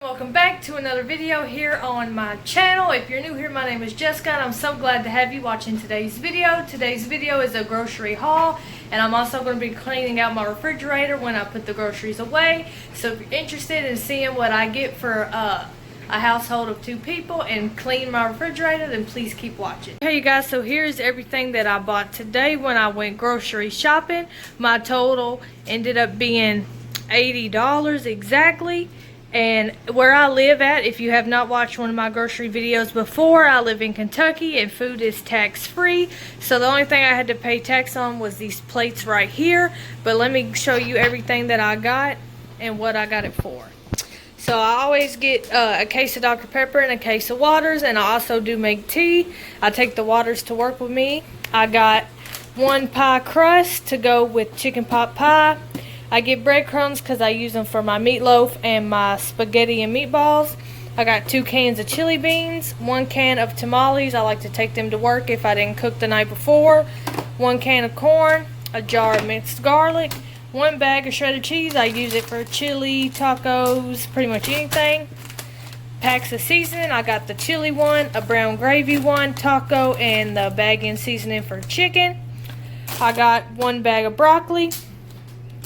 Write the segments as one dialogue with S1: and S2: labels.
S1: Welcome back to another video here on my channel. If you're new here, my name is Jessica and I'm so glad to have you watching today's video. Today's video is a grocery haul, and I'm also going to be cleaning out my refrigerator when I put the groceries away. So if you're interested in seeing what I get for a household of 2 people and clean my refrigerator, then please keep watching. Okay you guys, so here's everything that I bought today when I went grocery shopping. My total ended up being $80 exactly. And where I live at, if you have not watched one of my grocery videos before, I live in Kentucky and food is tax-free. So the only thing I had to pay tax on was these plates right here. But let me show you everything that I got and what I got it for. So I always get a case of Dr. Pepper and a case of waters, and I also do make tea. I take the waters to work with me. I got 1 pie crust to go with chicken pot pie. I get breadcrumbs because I use them for my meatloaf and my spaghetti and meatballs. I got 2 cans of chili beans, 1 can of tamales. I like to take them to work if I didn't cook the night before. 1 can of corn, a jar of minced garlic, 1 bag of shredded cheese. I use it for chili, tacos, pretty much anything. Packs of seasoning. I got the chili one, a brown gravy one, taco, and the bag in seasoning for chicken. I got 1 bag of broccoli.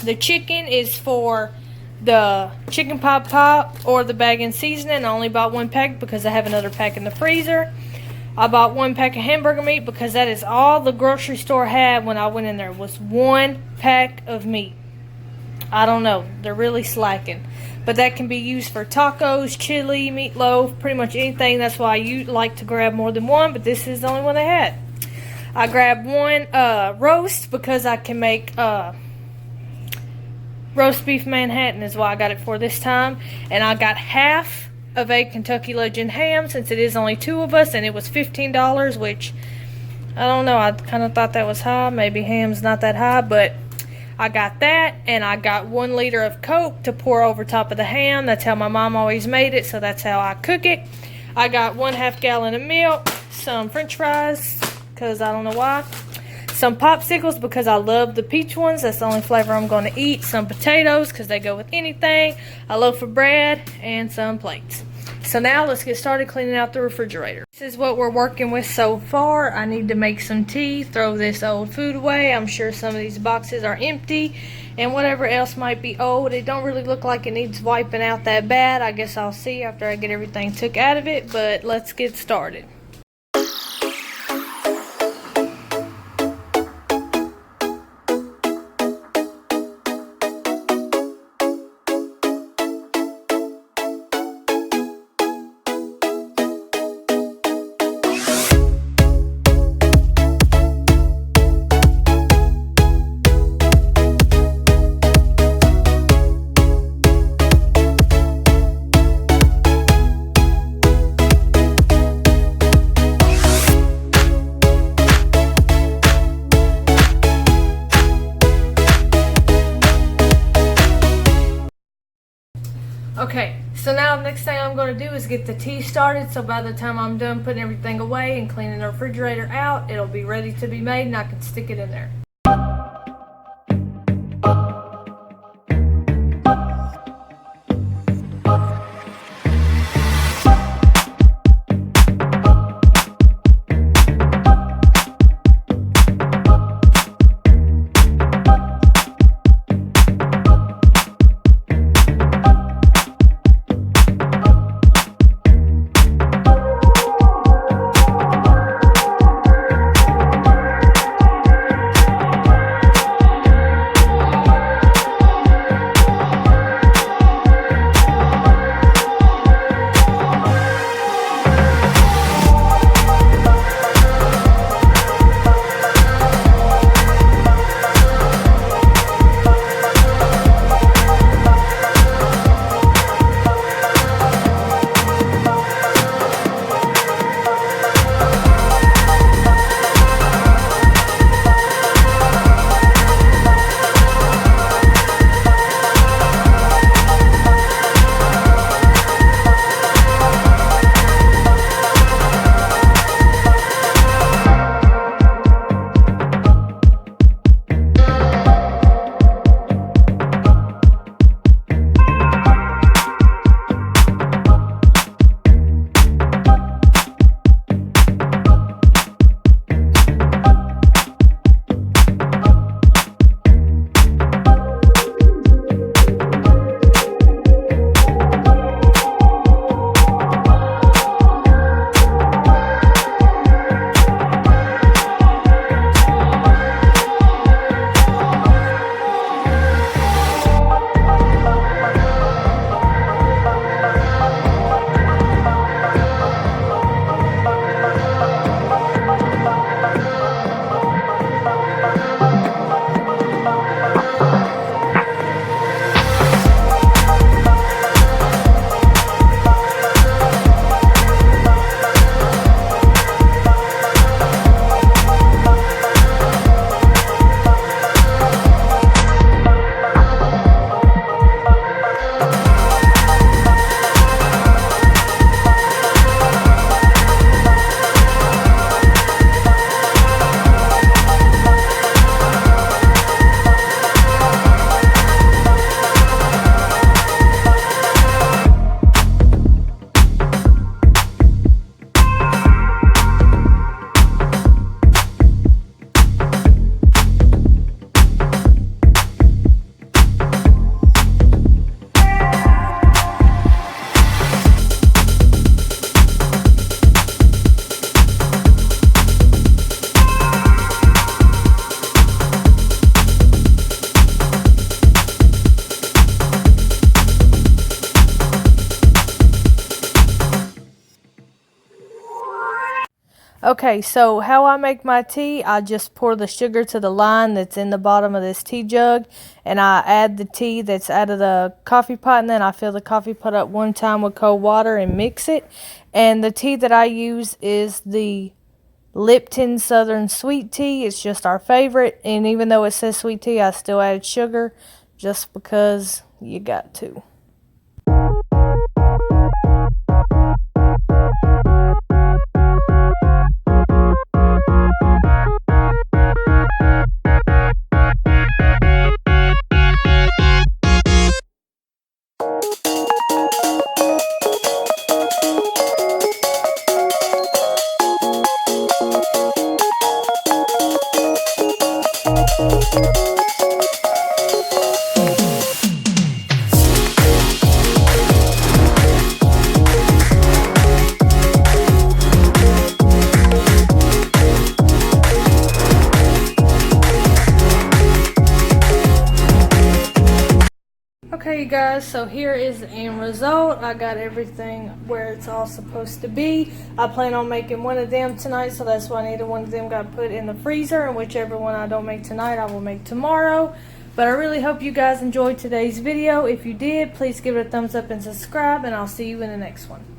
S1: The chicken is for the chicken pot pie or the bag and seasoning. I only bought 1 pack because I have another pack in the freezer. I bought 1 pack of hamburger meat because that is all the grocery store had when I went in there, was 1 pack of meat. I don't know, they're really slacking. But that can be used for tacos, chili, meatloaf, pretty much anything. That's why I like to grab more than 1, but this is the only one they had. I grabbed 1 roast because I can make roast beef Manhattan is why I got it for this time. And I got half of a Kentucky Legend ham since it is only 2 of us, and it was $15, which I don't know, I kind of thought that was high. Maybe ham's not that high, but I got that. And I got 1 liter of Coke to pour over top of the ham. That's how my mom always made it, so that's how I cook it. I got 1/2 gallon of milk, some french fries because I don't know why, some popsicles because I love the peach ones, that's the only flavor I'm going to eat, some potatoes because they go with anything, a loaf of bread, and some plates. So now let's get started cleaning out the refrigerator. This is what we're working with so far. I need to make some tea, throw this old food away. I'm sure some of these boxes are empty, and whatever else might be old. It don't really look like it needs wiping out that bad. I guess I'll see after I get everything took out of it, but let's get started. Okay, so now the next thing I'm going to do is get the tea started, so by the time I'm done putting everything away and cleaning the refrigerator out, it'll be ready to be made and I can stick it in there. Okay, so how I make my tea, I just pour the sugar to the line that's in the bottom of this tea jug, and I add the tea that's out of the coffee pot, and then I fill the coffee pot up one time with cold water and mix it. And the tea that I use is the Lipton Southern Sweet Tea. It's just our favorite, and even though it says sweet tea, I still added sugar just because you got to. Okay, you guys, so here is the end result. I got everything where it's all supposed to be. I plan on making one of them tonight, so that's why I needed one of them got put in the freezer, and whichever one I don't make tonight, I will make tomorrow. But I really hope you guys enjoyed today's video. If you did, please give it a thumbs up and subscribe, and I'll see you in the next one.